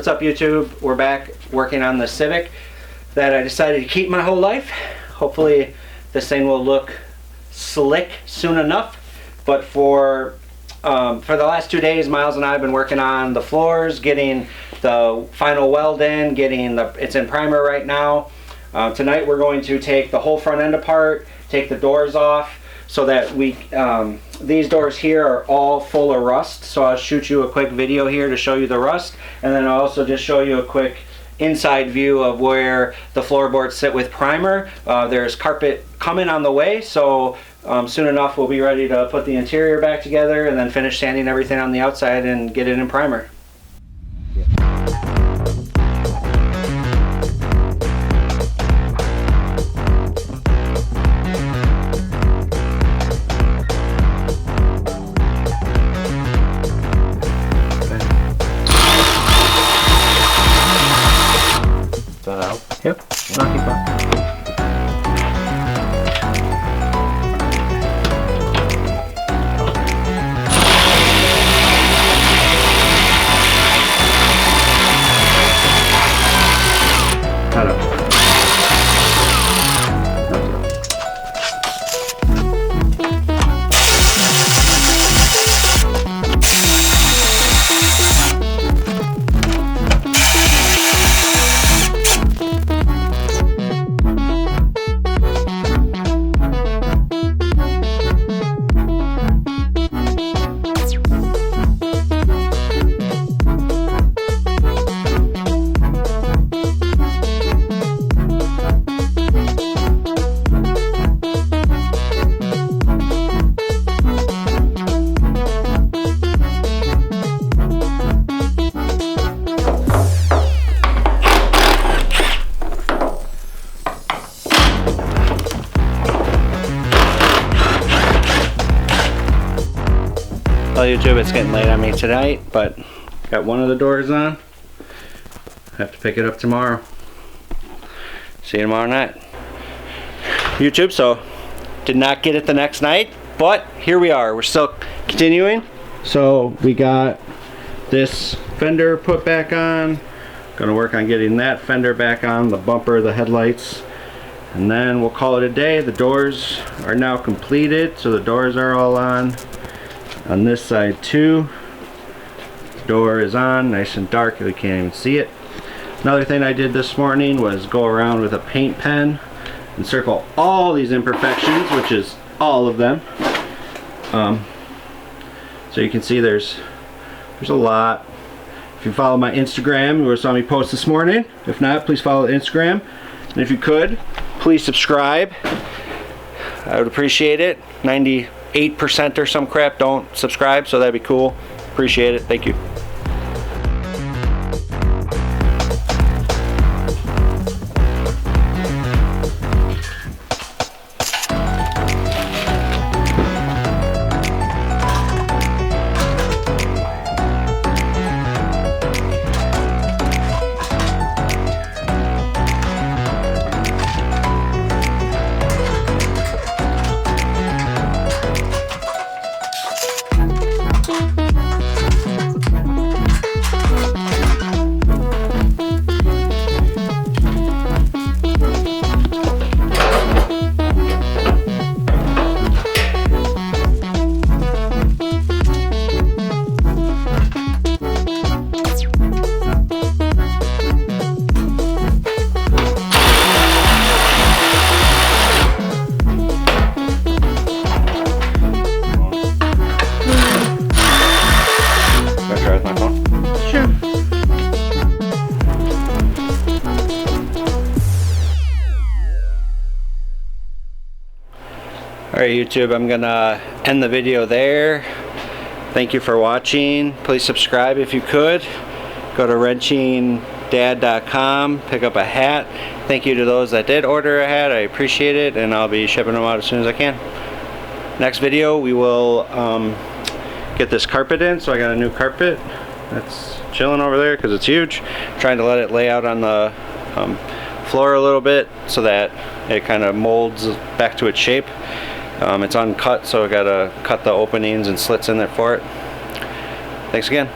What's up, YouTube? We're back working on the Civic that I decided to keep my whole life. Hopefully this thing will look slick soon enough. But for the last 2 days, Miles and I have been working on the floors, getting the final weld in, it's in primer right now. Tonight we're going to take the whole front end apart, take the doors off, so that these doors here are all full of rust. So I'll shoot you a quick video here to show you the rust, and then I'll also just show you a quick inside view of where the floorboards sit with primer. There's carpet coming on the way, so soon enough we'll be ready to put the interior back together and then finish sanding everything on the outside and get it in primer. That out? Yep, not keep on. That up. Well, YouTube, it's getting late on me tonight, but got one of the doors on. Have to pick it up tomorrow. See you tomorrow night. YouTube, so did not get it the next night, but here we are. We're still continuing. So we got this fender put back on. Gonna work on getting that fender back on, the bumper, the headlights, and then we'll call it a day. The doors are now completed, so the doors are all on. On this side too, the door is on, nice and dark, you can't even see it. Another thing I did this morning was go around with a paint pen and circle all these imperfections, which is all of them. So you can see there's a lot. If you follow my Instagram, you saw me post this morning. If not, please follow the Instagram. And if you could, please subscribe. I would appreciate it. 98% or some crap don't subscribe, so that'd be cool. Appreciate it. Thank you. Alright, YouTube, I'm gonna end the video there. Thank you for watching. Please subscribe if you could. Go to wrenchingdad.com, pick up a hat. Thank you to those that did order a hat. I appreciate it, and I'll be shipping them out as soon as I can. Next video, we will get this carpet in. So I got a new carpet that's chilling over there because it's huge. I'm trying to let it lay out on the floor a little bit so that it kind of molds back to its shape. It's uncut, so I gotta cut the openings and slits in there for it. Thanks again.